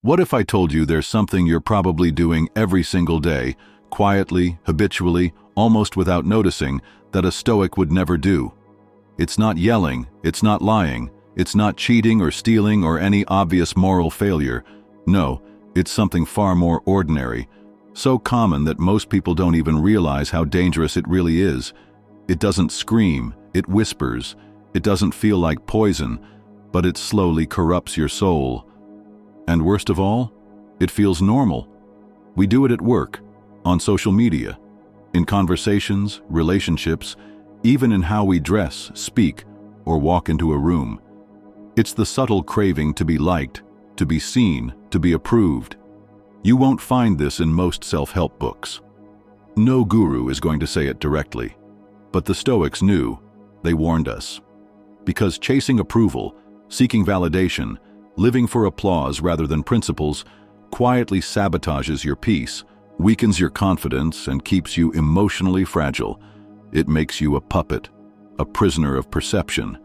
What if I told you there's something you're probably doing every single day, quietly, habitually, almost without noticing, that a Stoic would never do? It's not yelling, it's not lying, it's not cheating or stealing or any obvious moral failure. No, it's something far more ordinary, so common that most people don't even realize how dangerous it really is. It doesn't scream, it whispers. It doesn't feel like poison, but it slowly corrupts your soul. And worst of all, it feels normal. We do it at work, on social media, in conversations, relationships, even in how we dress, speak, or walk into a room. It's the subtle craving to be liked, to be seen, to be approved. You won't find this in most self-help books. No guru is going to say it directly. But the Stoics knew. They warned us. Because chasing approval, seeking validation, living for applause rather than principles, quietly sabotages your peace, weakens your confidence, and keeps you emotionally fragile. It makes you a puppet, a prisoner of perception.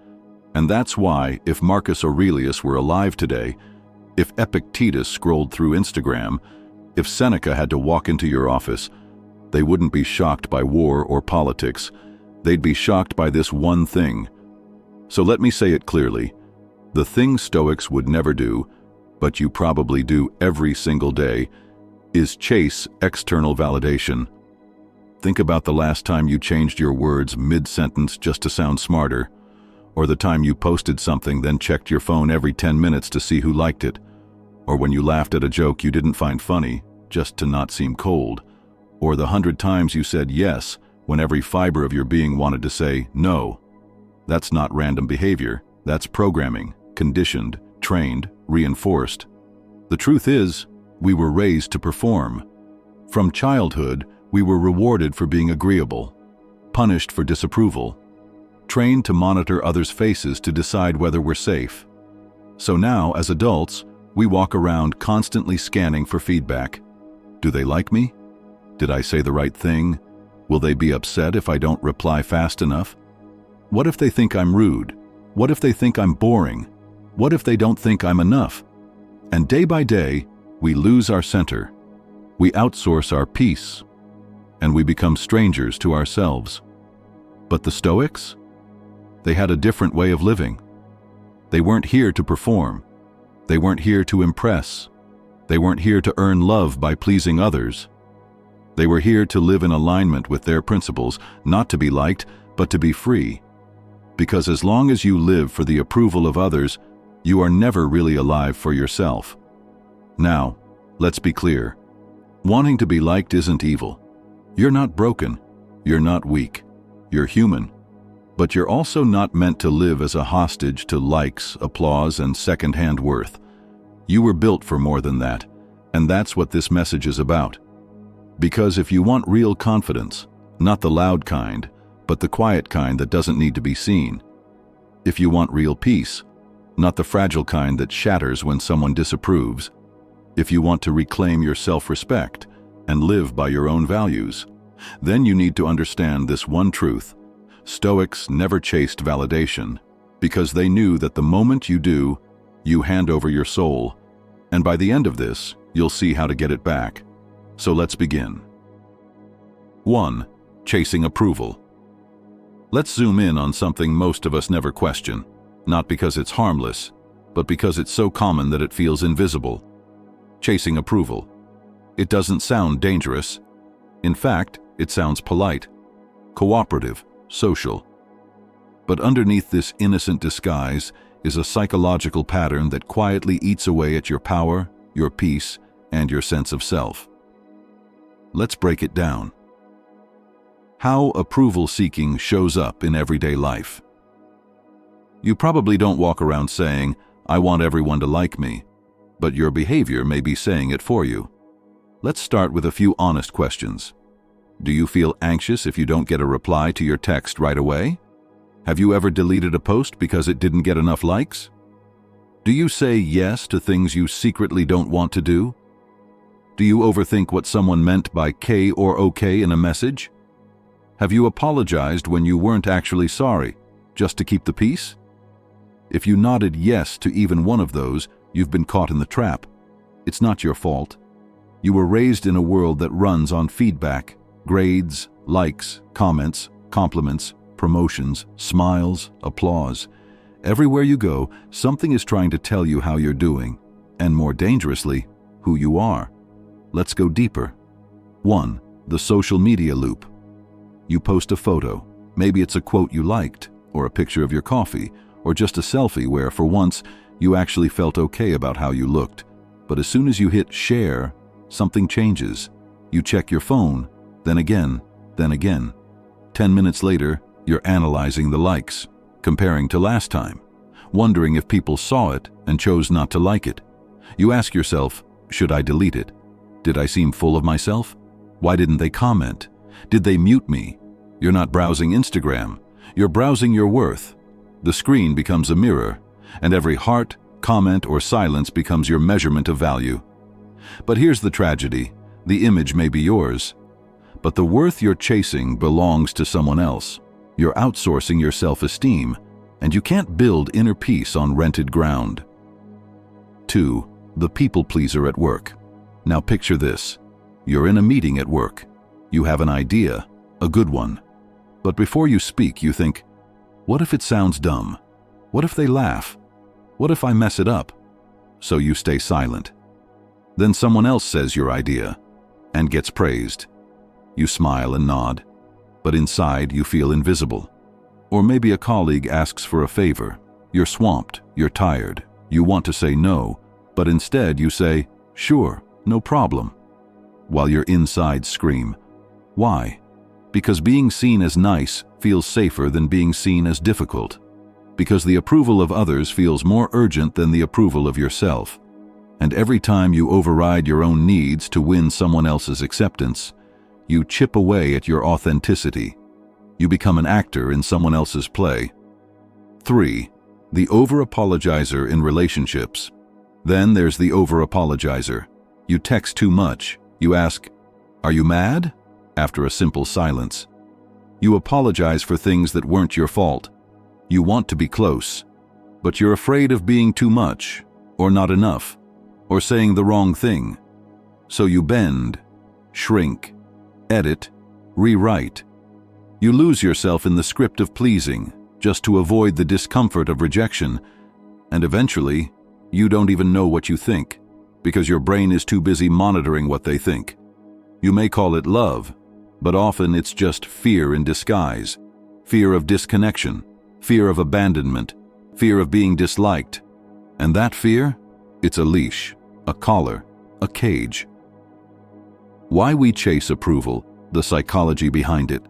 And that's why, if Marcus Aurelius were alive today, if Epictetus scrolled through Instagram, if Seneca had to walk into your office, they wouldn't be shocked by war or politics. They'd be shocked by this one thing. So let me say it clearly. The thing Stoics would never do, but you probably do every single day, is chase external validation. Think about the last time you changed your words mid-sentence just to sound smarter, or the time you posted something then checked your phone every 10 minutes to see who liked it, or when you laughed at a joke you didn't find funny just to not seem cold, or the 100 times you said yes when every fiber of your being wanted to say no. That's not random behavior. That's programming, conditioned, trained, reinforced. The truth is, we were raised to perform. From childhood, we were rewarded for being agreeable, punished for disapproval, trained to monitor others' faces to decide whether we're safe. So now, as adults, we walk around constantly scanning for feedback. Do they like me? Did I say the right thing? Will they be upset if I don't reply fast enough? What if they think I'm rude? What if they think I'm boring? What if they don't think I'm enough? And day by day, we lose our center. We outsource our peace, and we become strangers to ourselves. But the Stoics? They had a different way of living. They weren't here to perform. They weren't here to impress. They weren't here to earn love by pleasing others. They were here to live in alignment with their principles, not to be liked, but to be free. Because as long as you live for the approval of others, you are never really alive for yourself. Now, let's be clear. Wanting to be liked isn't evil. You're not broken. You're not weak. You're human. But you're also not meant to live as a hostage to likes, applause, and second-hand worth. You were built for more than that, and that's what this message is about. Because if you want real confidence, not the loud kind, but the quiet kind that doesn't need to be seen. If you want real peace, not the fragile kind that shatters when someone disapproves. If you want to reclaim your self-respect and live by your own values, then you need to understand this one truth. Stoics never chased validation because they knew that the moment you do, you hand over your soul. And by the end of this, you'll see how to get it back. So let's begin. 1. Chasing approval. Let's zoom in on something most of us never question, not because it's harmless, but because it's so common that it feels invisible. Chasing approval. It doesn't sound dangerous. In fact, it sounds polite, cooperative, social. But underneath this innocent disguise is a psychological pattern that quietly eats away at your power, your peace, and your sense of self. Let's break it down. How approval seeking shows up in everyday life. You probably don't walk around saying, "I want everyone to like me," but your behavior may be saying it for you. Let's start with a few honest questions. Do you feel anxious if you don't get a reply to your text right away? Have you ever deleted a post because it didn't get enough likes? Do you say yes to things you secretly don't want to do? Do you overthink what someone meant by K or OK in a message? Have you apologized when you weren't actually sorry, just to keep the peace? If you nodded yes to even one of those, you've been caught in the trap. It's not your fault. You were raised in a world that runs on feedback, grades, likes, comments, compliments, promotions, smiles, applause. Everywhere you go, something is trying to tell you how you're doing, and more dangerously, who you are. Let's go deeper. 1. The social media loop. You post a photo. Maybe it's a quote you liked, or a picture of your coffee, or just a selfie where, for once, you actually felt okay about how you looked. But as soon as you hit share, something changes. You check your phone, then again, then again. 10 minutes later, you're analyzing the likes, comparing to last time, wondering if people saw it and chose not to like it. You ask yourself, should I delete it? Did I seem full of myself? Why didn't they comment? Did they mute me? You're not browsing Instagram. You're browsing your worth. The screen becomes a mirror, and every heart, comment, or silence becomes your measurement of value. But here's the tragedy. The image may be yours, but the worth you're chasing belongs to someone else. You're outsourcing your self-esteem, and you can't build inner peace on rented ground. 2. The people pleaser at work. Now picture this. You're in a meeting at work. You have an idea, a good one. But before you speak, you think, what if it sounds dumb? What if they laugh? What if I mess it up? So you stay silent. Then someone else says your idea and gets praised. You smile and nod, but inside you feel invisible. Or maybe a colleague asks for a favor. You're swamped, you're tired, you want to say no, but instead you say, sure, no problem. While your insides scream. Why? Because being seen as nice feels safer than being seen as difficult. Because the approval of others feels more urgent than the approval of yourself. And every time you override your own needs to win someone else's acceptance, you chip away at your authenticity. You become an actor in someone else's play. 3. The over-apologizer in relationships. Then there's the over-apologizer. You text too much. You ask, "Are you mad?" after a simple silence. You apologize for things that weren't your fault. You want to be close, but you're afraid of being too much, or not enough, or saying the wrong thing. So you bend, shrink, edit, rewrite. You lose yourself in the script of pleasing, just to avoid the discomfort of rejection, and eventually, you don't even know what you think, because your brain is too busy monitoring what they think. You may call it love, but often it's just fear in disguise. Fear of disconnection, fear of abandonment, fear of being disliked. And that fear? It's a leash, a collar, a cage. Why we chase approval, the psychology behind it.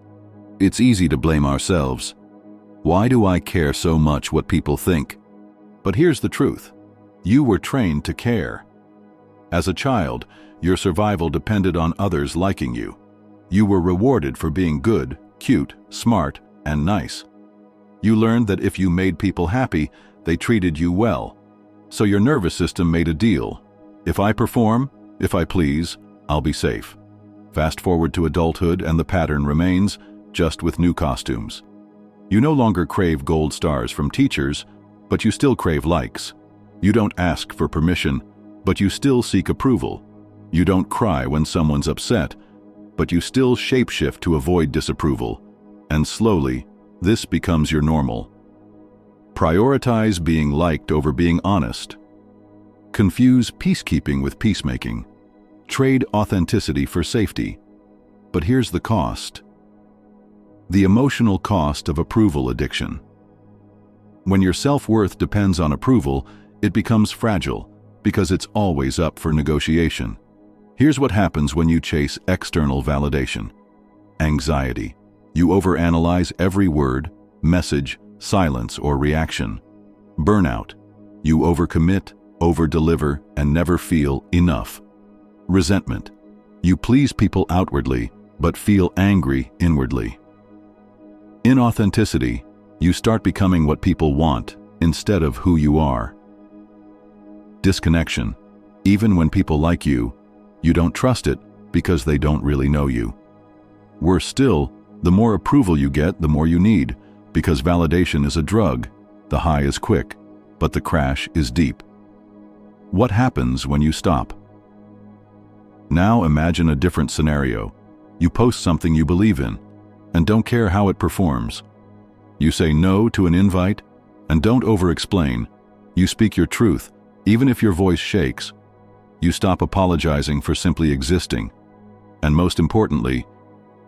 It's easy to blame ourselves. Why do I care so much what people think? But here's the truth. You were trained to care. As a child, your survival depended on others liking you. You were rewarded for being good, cute, smart, and nice. You learned that if you made people happy, they treated you well. So your nervous system made a deal. If I perform, if I please, I'll be safe. Fast forward to adulthood and the pattern remains, just with new costumes. You no longer crave gold stars from teachers, but you still crave likes. You don't ask for permission, but you still seek approval. You don't cry when someone's upset, but you still shapeshift to avoid disapproval. And slowly, this becomes your normal. Prioritize being liked over being honest. Confuse peacekeeping with peacemaking. Trade authenticity for safety. But here's the cost. The emotional cost of approval addiction. When your self-worth depends on approval, it becomes fragile because it's always up for negotiation. Here's what happens when you chase external validation. Anxiety. You overanalyze every word, message, silence, or reaction. Burnout. You overcommit, overdeliver, and never feel enough. Resentment. You please people outwardly, but feel angry inwardly. Inauthenticity. You start becoming what people want instead of who you are. Disconnection. Even when people like you, you don't trust it because they don't really know you. Worse still, the more approval you get, the more you need, because validation is a drug. The high is quick, but the crash is deep. What happens when you stop? Now imagine a different scenario. You post something you believe in, and don't care how it performs. You say no to an invite, and don't over-explain. You speak your truth, even if your voice shakes. You stop apologizing for simply existing. And most importantly,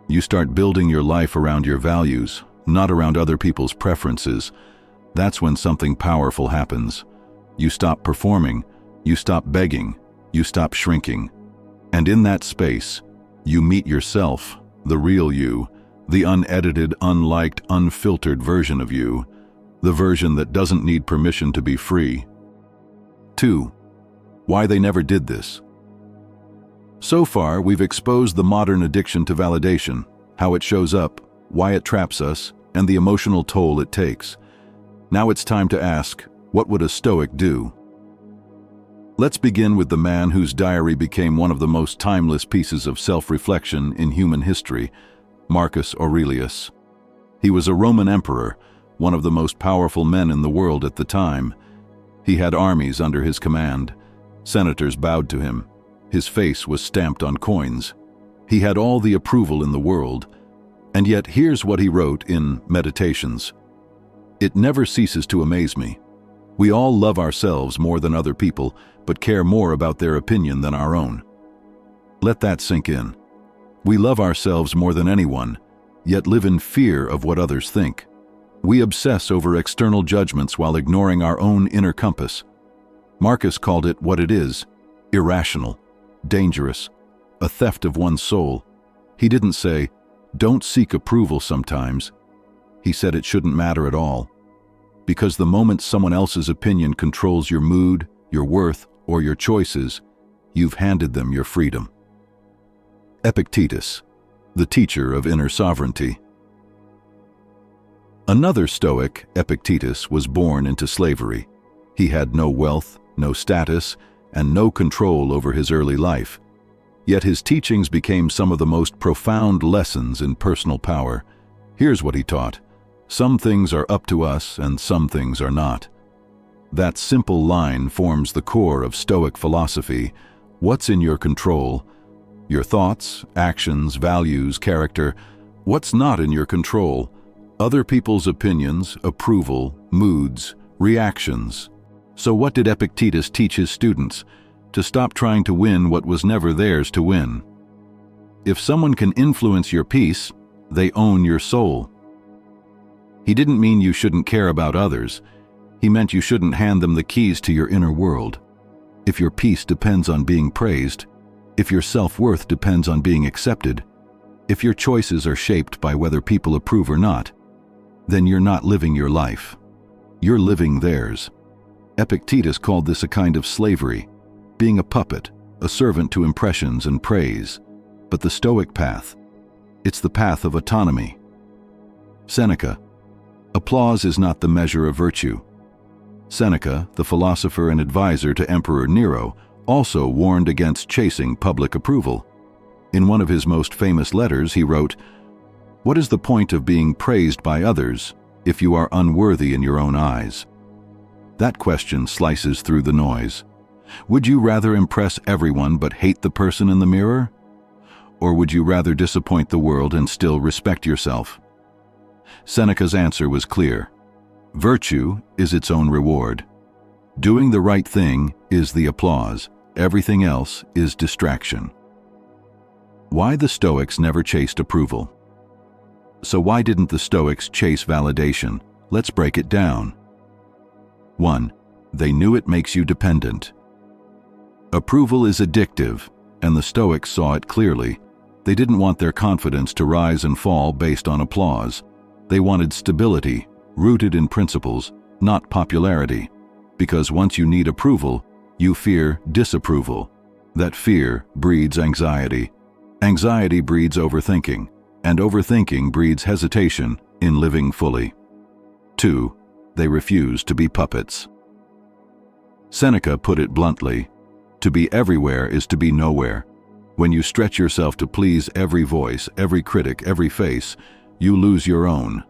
you start building your life around your values, not around other people's preferences. That's when something powerful happens. You stop performing, you stop begging, you stop shrinking. And in that space, you meet yourself, the real you, the unedited, unliked, unfiltered version of you, the version that doesn't need permission to be free. 2. Why they never did this. So far, we've exposed the modern addiction to validation, how it shows up, why it traps us, and the emotional toll it takes. Now it's time to ask, what would a Stoic do? Let's begin with the man whose diary became one of the most timeless pieces of self-reflection in human history, Marcus Aurelius. He was a Roman emperor, one of the most powerful men in the world at the time. He had armies under his command. Senators bowed to him. His face was stamped on coins. He had all the approval in the world. And yet here's what he wrote in Meditations. It never ceases to amaze me. We all love ourselves more than other people, but care more about their opinion than our own. Let that sink in. We love ourselves more than anyone, yet live in fear of what others think. We obsess over external judgments while ignoring our own inner compass. Marcus called it what it is, irrational, dangerous, a theft of one's soul. He didn't say, don't seek approval sometimes. He said it shouldn't matter at all. Because the moment someone else's opinion controls your mood, your worth, or your choices, you've handed them your freedom. Epictetus, the teacher of inner sovereignty. Another Stoic, Epictetus, was born into slavery. He had no wealth, no status, and no control over his early life. Yet his teachings became some of the most profound lessons in personal power. Here's what he taught. Some things are up to us and some things are not. That simple line forms the core of Stoic philosophy. What's in your control? Your thoughts, actions, values, character. What's not in your control? Other people's opinions, approval, moods, reactions. So what did Epictetus teach his students? To stop trying to win what was never theirs to win. If someone can influence your peace, they own your soul. He didn't mean you shouldn't care about others. He meant you shouldn't hand them the keys to your inner world. If your peace depends on being praised, if your self-worth depends on being accepted, if your choices are shaped by whether people approve or not, then you're not living your life. You're living theirs. Epictetus called this a kind of slavery, being a puppet, a servant to impressions and praise. But the Stoic path, it's the path of autonomy. Seneca, applause is not the measure of virtue. Seneca, the philosopher and advisor to Emperor Nero, also warned against chasing public approval. In one of his most famous letters, he wrote, "What is the point of being praised by others if you are unworthy in your own eyes?" That question slices through the noise. Would you rather impress everyone but hate the person in the mirror? Or would you rather disappoint the world and still respect yourself? Seneca's answer was clear. Virtue is its own reward. Doing the right thing is the applause. Everything else is distraction. Why the Stoics never chased approval? So why didn't the Stoics chase validation? Let's break it down. 1. They knew it makes you dependent. Approval is addictive, and the Stoics saw it clearly. They didn't want their confidence to rise and fall based on applause. They wanted stability, rooted in principles, not popularity. Because once you need approval, you fear disapproval. That fear breeds anxiety. Anxiety breeds overthinking, and overthinking breeds hesitation in living fully. 2. They refuse to be puppets. Seneca put it bluntly, to be everywhere is to be nowhere. When you stretch yourself to please every voice, every critic, every face, you lose your own.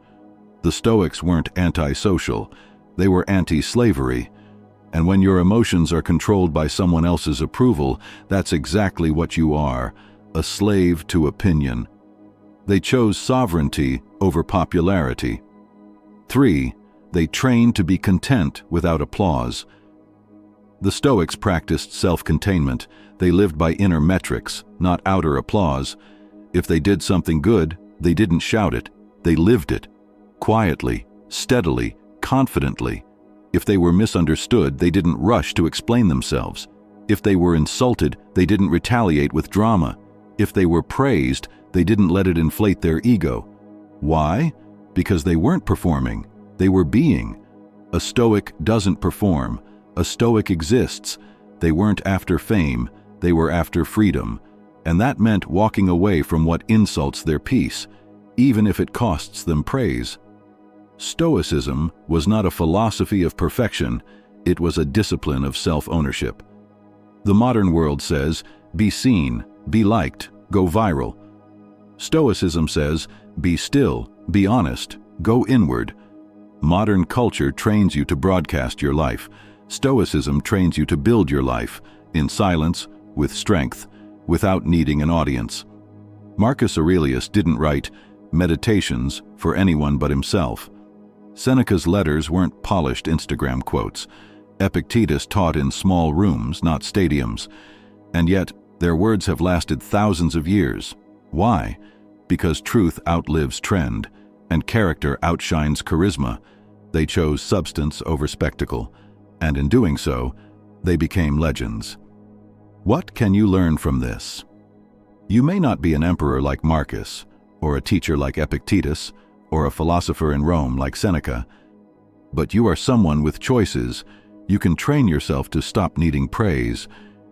The Stoics weren't anti-social, they were anti-slavery. And when your emotions are controlled by someone else's approval, that's exactly what you are, a slave to opinion. They chose sovereignty over popularity. 3. They trained to be content without applause. The Stoics practiced self-containment. They lived by inner metrics, not outer applause. If they did something good, they didn't shout it. They lived it. Quietly, steadily, confidently. If they were misunderstood, they didn't rush to explain themselves. If they were insulted, they didn't retaliate with drama. If they were praised, they didn't let it inflate their ego. Why? Because they weren't performing. They were being. A Stoic doesn't perform. A Stoic exists. They weren't after fame. They were after freedom. And that meant walking away from what insults their peace, even if it costs them praise. Stoicism was not a philosophy of perfection. It was a discipline of self-ownership. The modern world says, be seen, be liked, go viral. Stoicism says, be still, be honest, go inward. Modern culture trains you to broadcast your life. Stoicism trains you to build your life, in silence, with strength, without needing an audience. Marcus Aurelius didn't write meditations for anyone but himself. Seneca's letters weren't polished Instagram quotes. Epictetus taught in small rooms, not stadiums. And yet, their words have lasted thousands of years. Why? Because truth outlives trend, and character outshines charisma. They chose substance over spectacle, and in doing so, they became legends. What can you learn from this? You may not be an emperor like Marcus, or a teacher like Epictetus, or a philosopher in Rome like Seneca, but you are someone with choices. You can train yourself to stop needing praise.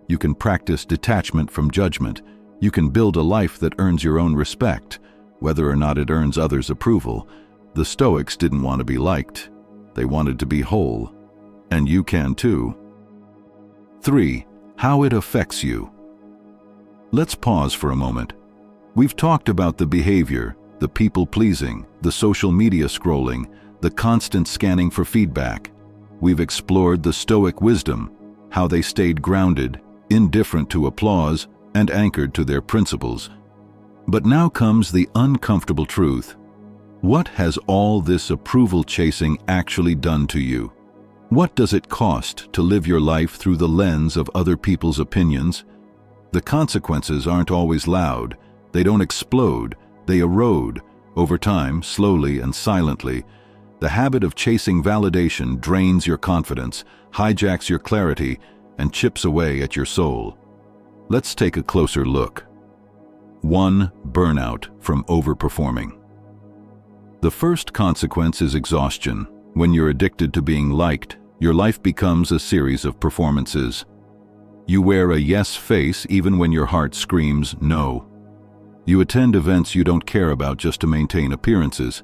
You can practice detachment from judgment. You can build a life that earns your own respect, whether or not it earns others' approval. The Stoics didn't want to be liked. They wanted to be whole. And you can too. 3. How it affects you. Let's pause for a moment. We've talked about the behavior, the people-pleasing, the social media scrolling, the constant scanning for feedback. We've explored the Stoic wisdom, how they stayed grounded, indifferent to applause, and anchored to their principles. But now comes the uncomfortable truth. What has all this approval chasing actually done to you? What does it cost to live your life through the lens of other people's opinions? The consequences aren't always loud. They don't explode. They erode. Over time, slowly and silently. The habit of chasing validation drains your confidence, hijacks your clarity, and chips away at your soul. Let's take a closer look. 1. Burnout from overperforming. The first consequence is exhaustion. When you're addicted to being liked, your life becomes a series of performances. You wear a yes face even when your heart screams no. You attend events you don't care about just to maintain appearances.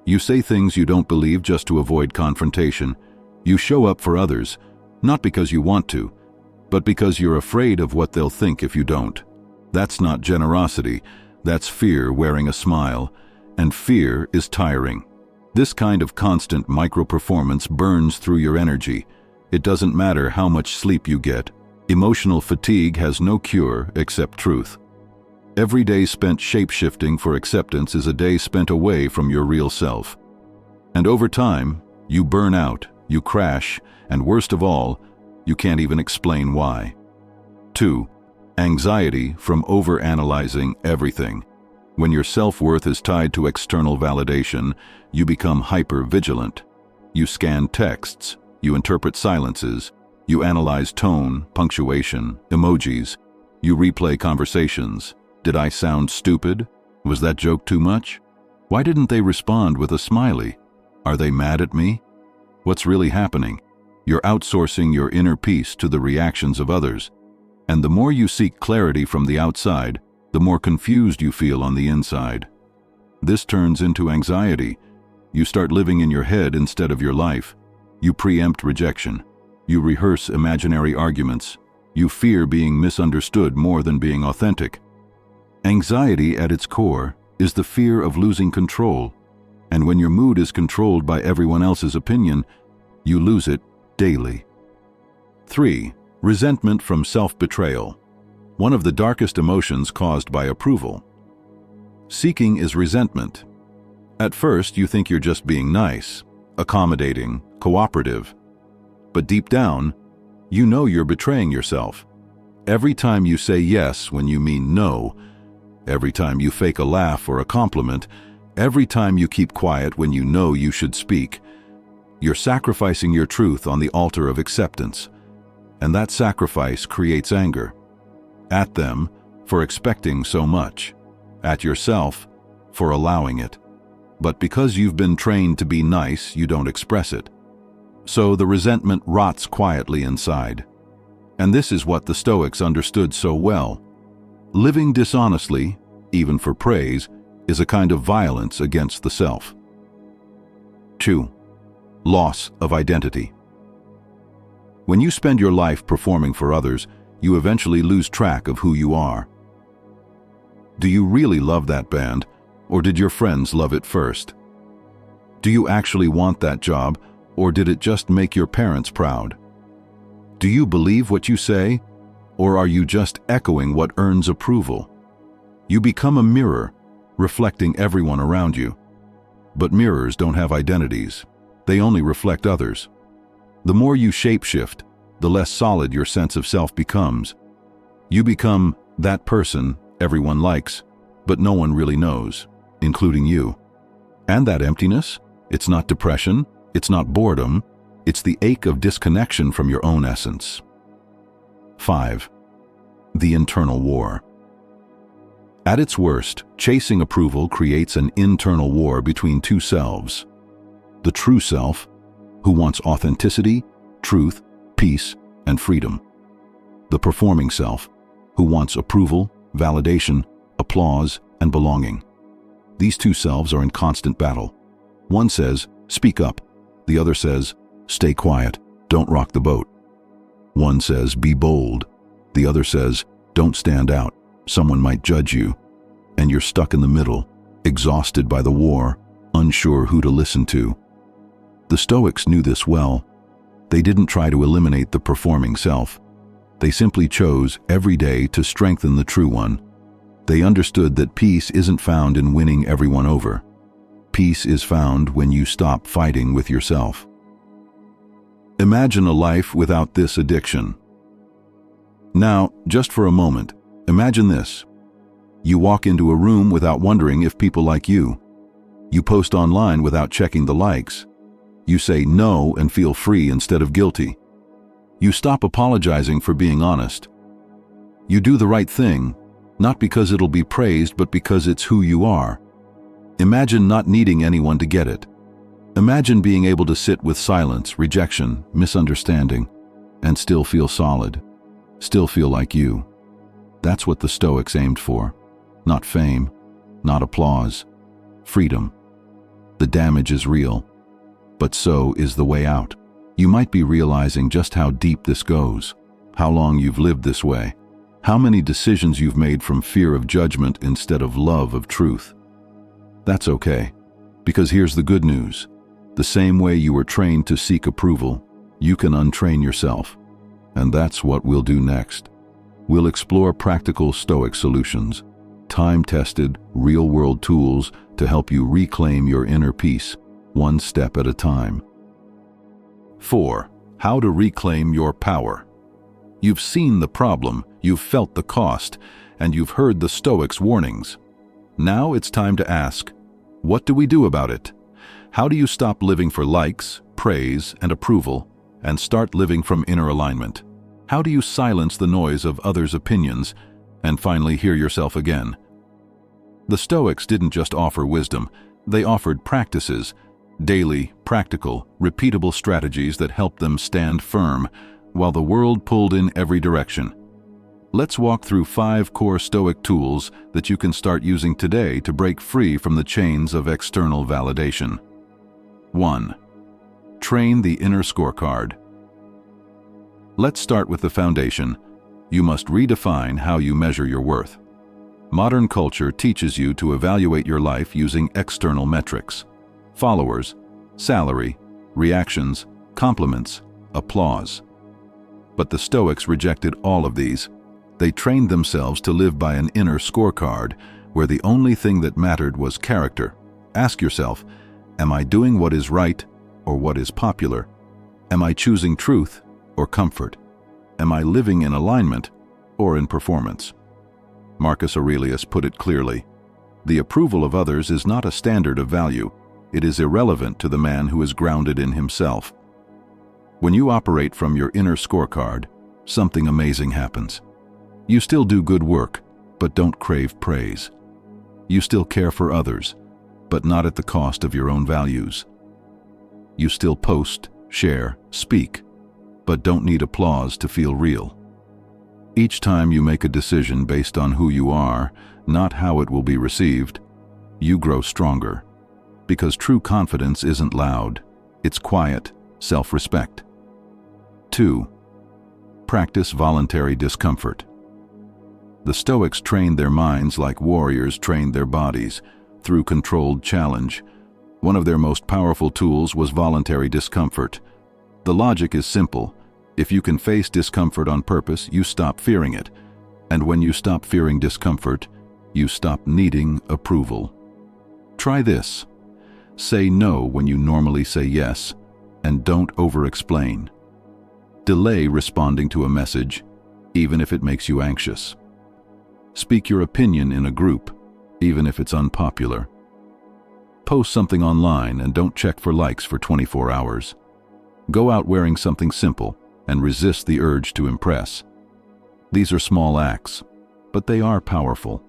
You say things you don't believe just to avoid confrontation. You show up for others, not because you want to, but because you're afraid of what they'll think if you don't. That's not generosity. That's fear wearing a smile, and fear is tiring. This kind of constant micro-performance burns through your energy. It doesn't matter how much sleep you get. Emotional fatigue has no cure except truth. Every day spent shape-shifting for acceptance is a day spent away from your real self. And over time, you burn out, you crash, and worst of all, you can't even explain why. 2. Anxiety from overanalyzing everything. When your self-worth is tied to external validation, you become hyper-vigilant. You scan texts, you interpret silences, you analyze tone, punctuation, emojis, you replay conversations. Did I sound stupid? Was that joke too much? Why didn't they respond with a smiley? Are they mad at me? What's really happening? You're outsourcing your inner peace to the reactions of others. And the more you seek clarity from the outside, the more confused you feel on the inside. This turns into anxiety. You start living in your head instead of your life. You preempt rejection. You rehearse imaginary arguments. You fear being misunderstood more than being authentic. Anxiety at its core is the fear of losing control. And when your mood is controlled by everyone else's opinion, you lose it daily. 3. Resentment from self-betrayal. One of the darkest emotions caused by approval. Seeking is resentment. At first, you think you're just being nice, accommodating, cooperative. But deep down, you know you're betraying yourself. Every time you say yes when you mean no, every time you fake a laugh or a compliment, every time you keep quiet when you know you should speak, you're sacrificing your truth on the altar of acceptance. And that sacrifice creates anger. At them, for expecting so much. At yourself, for allowing it. But because you've been trained to be nice, you don't express it. So the resentment rots quietly inside. And this is what the Stoics understood so well. Living dishonestly, even for praise, is a kind of violence against the self. 2. Loss of identity. When you spend your life performing for others, you eventually lose track of who you are. Do you really love that band, or did your friends love it first? Do you actually want that job, or did it just make your parents proud? Do you believe what you say, or are you just echoing what earns approval? You become a mirror, reflecting everyone around you. But mirrors don't have identities. They only reflect others. The more you shapeshift, the less solid your sense of self becomes. You become that person everyone likes, but no one really knows, including you. And that emptiness, it's not depression, it's not boredom, it's the ache of disconnection from your own essence. 5. The internal war. At its worst, chasing approval creates an internal war between two selves. The true self, who wants authenticity, truth, peace, and freedom. The performing self, who wants approval, validation, applause, and belonging. These two selves are in constant battle. One says, speak up. The other says, stay quiet, don't rock the boat. One says, be bold. The other says, don't stand out, someone might judge you. And you're stuck in the middle, exhausted by the war, unsure who to listen to. The Stoics knew this well. They didn't try to eliminate the performing self. They simply chose every day to strengthen the true one. They understood that peace isn't found in winning everyone over. Peace is found when you stop fighting with yourself. Imagine a life without this addiction. Now, just for a moment, imagine this. You walk into a room without wondering if people like you. You post online without checking the likes. You say no and feel free instead of guilty. You stop apologizing for being honest. You do the right thing, not because it'll be praised, but because it's who you are. Imagine not needing anyone to get it. Imagine being able to sit with silence, rejection, misunderstanding, and still feel solid, still feel like you. That's what the Stoics aimed for. Not fame, not applause, freedom. The damage is real, but so is the way out. You might be realizing just how deep this goes, how long you've lived this way, how many decisions you've made from fear of judgment instead of love of truth. That's okay, because here's the good news. The same way you were trained to seek approval, you can untrain yourself. And that's what we'll do next. We'll explore practical Stoic solutions, time-tested, real-world tools to help you reclaim your inner peace, one step at a time. 4. How to reclaim your power. You've seen the problem, you've felt the cost, and you've heard the Stoics' warnings. Now it's time to ask, what do we do about it? How do you stop living for likes, praise, and approval, and start living from inner alignment? How do you silence the noise of others' opinions and finally hear yourself again? The Stoics didn't just offer wisdom, they offered practices, daily, practical, repeatable strategies that helped them stand firm while the world pulled in every direction. Let's walk through 5 core Stoic tools that you can start using today to break free from the chains of external validation. 1. Train the inner scorecard. Let's start with the foundation. You must redefine how you measure your worth. Modern culture teaches you to evaluate your life using external metrics: followers, salary, reactions, compliments, applause. But the Stoics rejected all of these. They trained themselves to live by an inner scorecard, where the only thing that mattered was character. Ask yourself, am I doing what is right or what is popular? Am I choosing truth or comfort? Am I living in alignment or in performance? Marcus Aurelius put it clearly. The approval of others is not a standard of value. It is irrelevant to the man who is grounded in himself. When you operate from your inner scorecard, something amazing happens. You still do good work, but don't crave praise. You still care for others, but not at the cost of your own values. You still post, share, speak, but don't need applause to feel real. Each time you make a decision based on who you are, not how it will be received, you grow stronger. Because true confidence isn't loud, it's quiet, self-respect. 2. Practice voluntary discomfort. The Stoics trained their minds like warriors trained their bodies, through controlled challenge. One of their most powerful tools was voluntary discomfort. The logic is simple. If you can face discomfort on purpose, you stop fearing it. And when you stop fearing discomfort, you stop needing approval. Try this. Say no when you normally say yes, and don't over-explain. Delay responding to a message, even if it makes you anxious. Speak your opinion in a group, even if it's unpopular. Post something online and don't check for likes for 24 hours. Go out wearing something simple and resist the urge to impress. These are small acts, but they are powerful.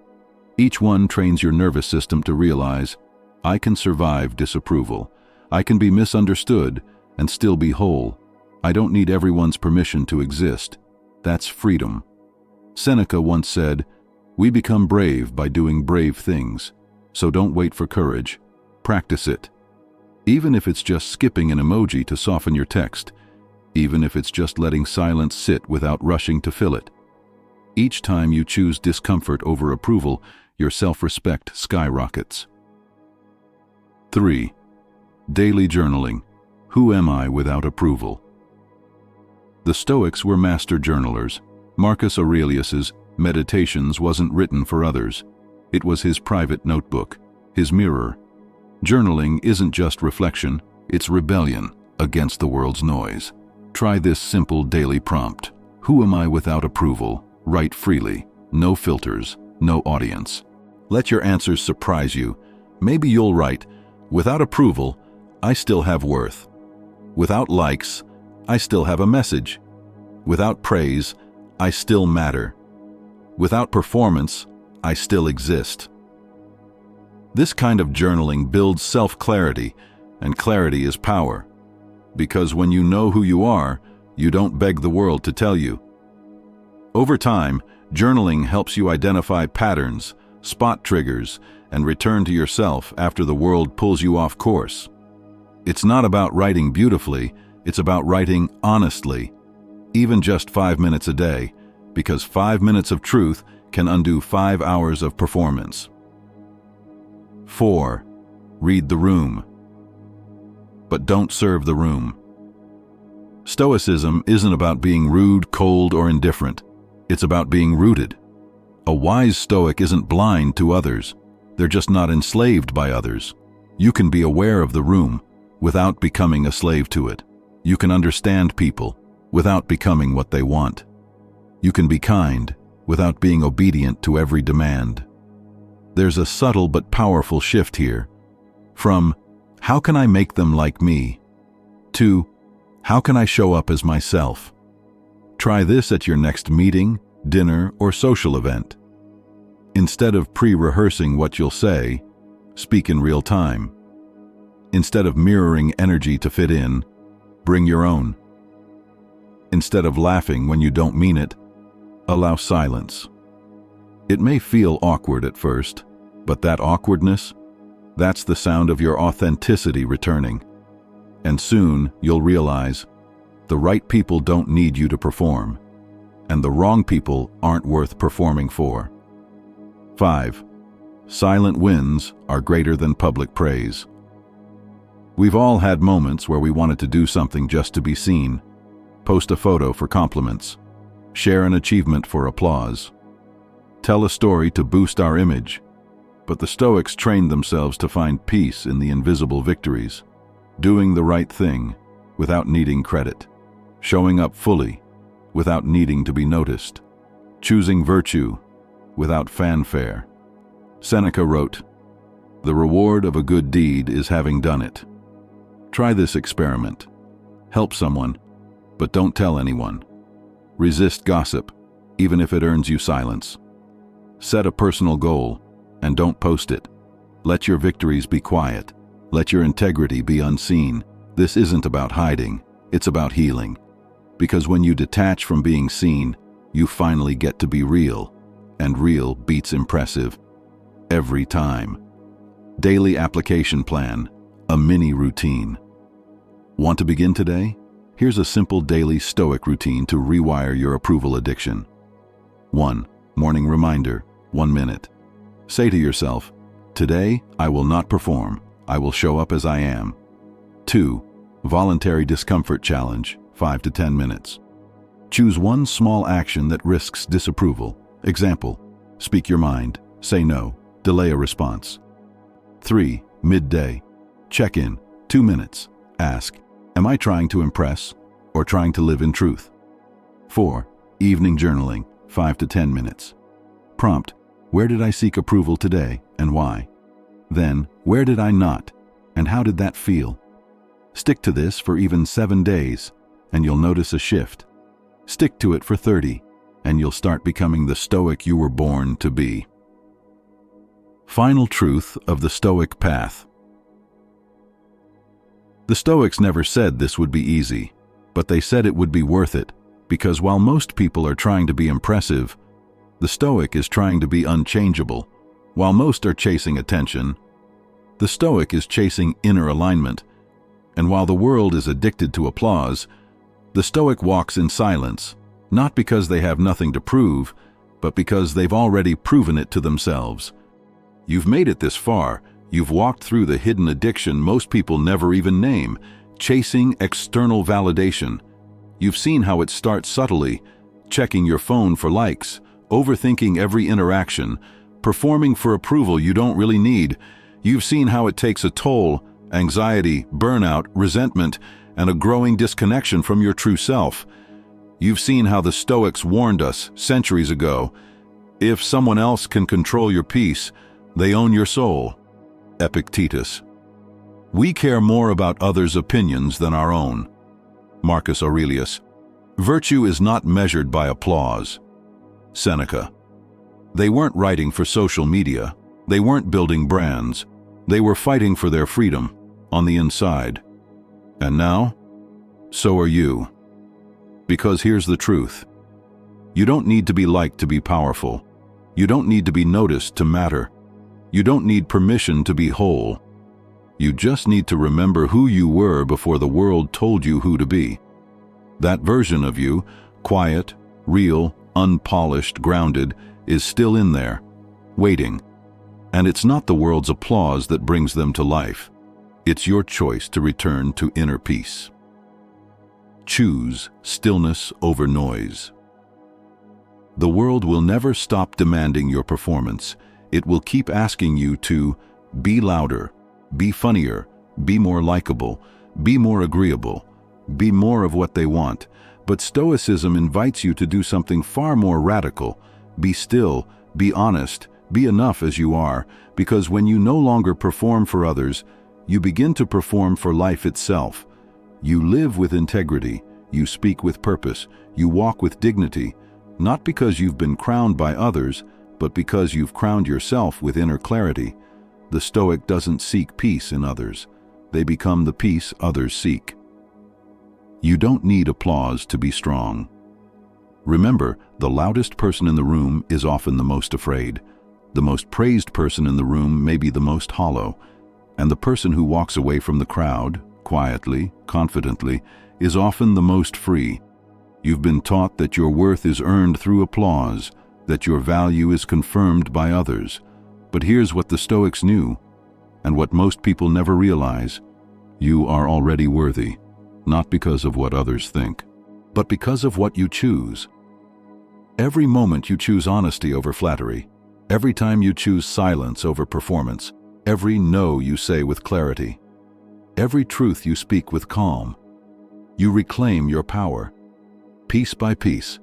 Each one trains your nervous system to realize, I can survive disapproval. I can be misunderstood and still be whole. I don't need everyone's permission to exist. That's freedom. Seneca once said, we become brave by doing brave things, so don't wait for courage. Practice it. Even if it's just skipping an emoji to soften your text, even if it's just letting silence sit without rushing to fill it. Each time you choose discomfort over approval, your self-respect skyrockets. 3. Daily journaling. Who am I without approval? The Stoics were master journalers. Marcus Aurelius's Meditations wasn't written for others. It was his private notebook, his mirror. Journaling isn't just reflection, it's rebellion against the world's noise. Try this simple daily prompt. Who am I without approval? Write freely. No filters, no audience. Let your answers surprise you. Maybe you'll write, without approval, I still have worth. Without likes, I still have a message. Without praise, I still matter. Without performance, I still exist. This kind of journaling builds self-clarity, and clarity is power. Because when you know who you are, you don't beg the world to tell you. Over time, journaling helps you identify patterns, spot triggers, and return to yourself after the world pulls you off course. It's not about writing beautifully, it's about writing honestly, even just 5 minutes a day, because 5 minutes of truth can undo 5 hours of performance. 4. Read the room. But don't serve the room. Stoicism isn't about being rude, cold, or indifferent. It's about being rooted. A wise Stoic isn't blind to others. They're just not enslaved by others. You can be aware of the room without becoming a slave to it. You can understand people without becoming what they want. You can be kind without being obedient to every demand. There's a subtle but powerful shift here. From, how can I make them like me? To, how can I show up as myself? Try this at your next meeting, dinner, or social event. Instead of pre-rehearsing what you'll say, speak in real time. Instead of mirroring energy to fit in, bring your own. Instead of laughing when you don't mean it, allow silence. It may feel awkward at first, but that awkwardness, that's the sound of your authenticity returning. And soon you'll realize the right people don't need you to perform, and the wrong people aren't worth performing for. 5. Silent wins are greater than public praise. We've all had moments where we wanted to do something just to be seen. Post a photo for compliments. Share an achievement for applause. Tell a story to boost our image. But the Stoics trained themselves to find peace in the invisible victories, doing the right thing without needing credit, showing up fully without needing to be noticed, choosing virtue without fanfare. Seneca wrote, "The reward of a good deed is having done it." Try this experiment. Help someone, but don't tell anyone. Resist gossip, even if it earns you silence. Set a personal goal, and don't post it. Let your victories be quiet. Let your integrity be unseen. This isn't about hiding, it's about healing. Because when you detach from being seen, you finally get to be real. And real beats impressive every time. Daily application plan, a mini routine. Want to begin today? Here's a simple daily Stoic routine to rewire your approval addiction. 1. Morning reminder, 1 minute. Say to yourself, "Today, I will not perform. I will show up as I am." 2. Voluntary discomfort challenge, 5 to 10 minutes. Choose one small action that risks disapproval. Example, speak your mind, say no, delay a response. 3. Midday. Check-in, 2 minutes. Ask, am I trying to impress or trying to live in truth? 4. Evening journaling, 5 to 10 minutes. Prompt, where did I seek approval today and why? Then, where did I not, and how did that feel? Stick to this for even 7 days, and you'll notice a shift. Stick to it for 30, and you'll start becoming the Stoic you were born to be. Final truth of the Stoic path. The Stoics never said this would be easy, but they said it would be worth it, because while most people are trying to be impressive, the Stoic is trying to be unchangeable. While most are chasing attention, the Stoic is chasing inner alignment. And while the world is addicted to applause, the Stoic walks in silence, not because they have nothing to prove, but because they've already proven it to themselves. You've made it this far. You've walked through the hidden addiction most people never even name, chasing external validation. You've seen how it starts subtly, checking your phone for likes, overthinking every interaction, performing for approval you don't really need. You've seen how it takes a toll, anxiety, burnout, resentment, and a growing disconnection from your true self. You've seen how the Stoics warned us centuries ago, if someone else can control your peace, they own your soul. Epictetus. We care more about others' opinions than our own. Marcus Aurelius. Virtue is not measured by applause. Seneca. They weren't writing for social media. They weren't building brands. They were fighting for their freedom on the inside. And now, so are you. Because here's the truth. You don't need to be liked to be powerful. You don't need to be noticed to matter. You don't need permission to be whole. You just need to remember who you were before the world told you who to be. That version of you, quiet, real, unpolished, grounded, is still in there, waiting. And it's not the world's applause that brings them to life. It's your choice to return to inner peace. Choose stillness over noise. The world will never stop demanding your performance. It will keep asking you to be louder, be funnier, be more likable, be more agreeable, be more of what they want. But Stoicism invites you to do something far more radical. Be still, be honest, be enough as you are, because when you no longer perform for others, you begin to perform for life itself. You live with integrity, you speak with purpose, you walk with dignity, not because you've been crowned by others, but because you've crowned yourself with inner clarity. The Stoic doesn't seek peace in others. They become the peace others seek. You don't need applause to be strong. Remember, the loudest person in the room is often the most afraid. The most praised person in the room may be the most hollow. And the person who walks away from the crowd, quietly, confidently, is often the most free. You've been taught that your worth is earned through applause, that your value is confirmed by others. But here's what the Stoics knew, and what most people never realize. You are already worthy, not because of what others think, but because of what you choose. Every moment you choose honesty over flattery, every time you choose silence over performance, every no you say with clarity, every truth you speak with calm, you reclaim your power, piece by piece,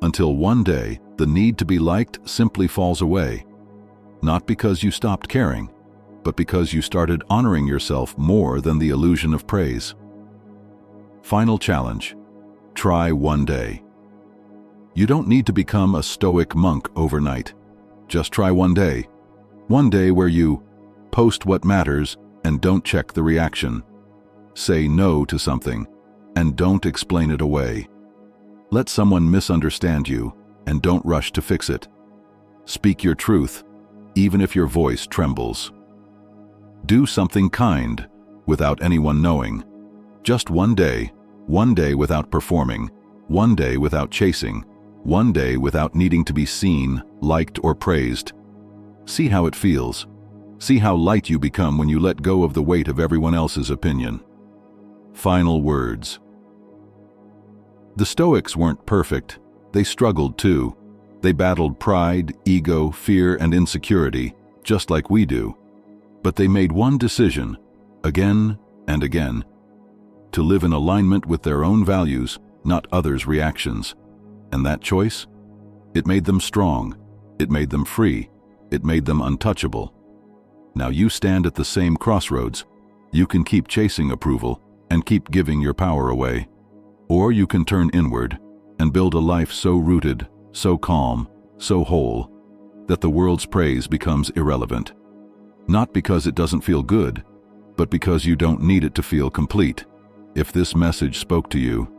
until one day the need to be liked simply falls away, not because you stopped caring, but because you started honoring yourself more than the illusion of praise. Final challenge: try one day. You don't need to become a Stoic monk overnight. Just try one day where you post what matters and don't check the reaction. Say no to something and don't explain it away. Let someone misunderstand you and don't rush to fix it. Speak your truth, even if your voice trembles. Do something kind without anyone knowing. Just one day without performing, one day without chasing, one day without needing to be seen, liked, or praised. See how it feels. See how light you become when you let go of the weight of everyone else's opinion. Final words. The Stoics weren't perfect. They struggled too. They battled pride, ego, fear, and insecurity, just like we do. But they made one decision, again and again, to live in alignment with their own values, not others' reactions. And that choice? It made them strong. It made them free. It made them untouchable. Now you stand at the same crossroads. You can keep chasing approval and keep giving your power away. Or you can turn inward and build a life so rooted, so calm, so whole, that the world's praise becomes irrelevant. Not because it doesn't feel good, but because you don't need it to feel complete. If this message spoke to you,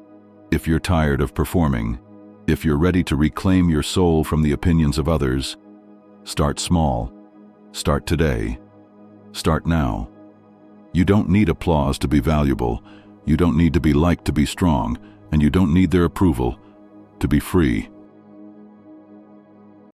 if you're tired of performing, if you're ready to reclaim your soul from the opinions of others, start small. Start today. Start now. You don't need applause to be valuable. You don't need to be liked to be strong, and you don't need their approval to be free.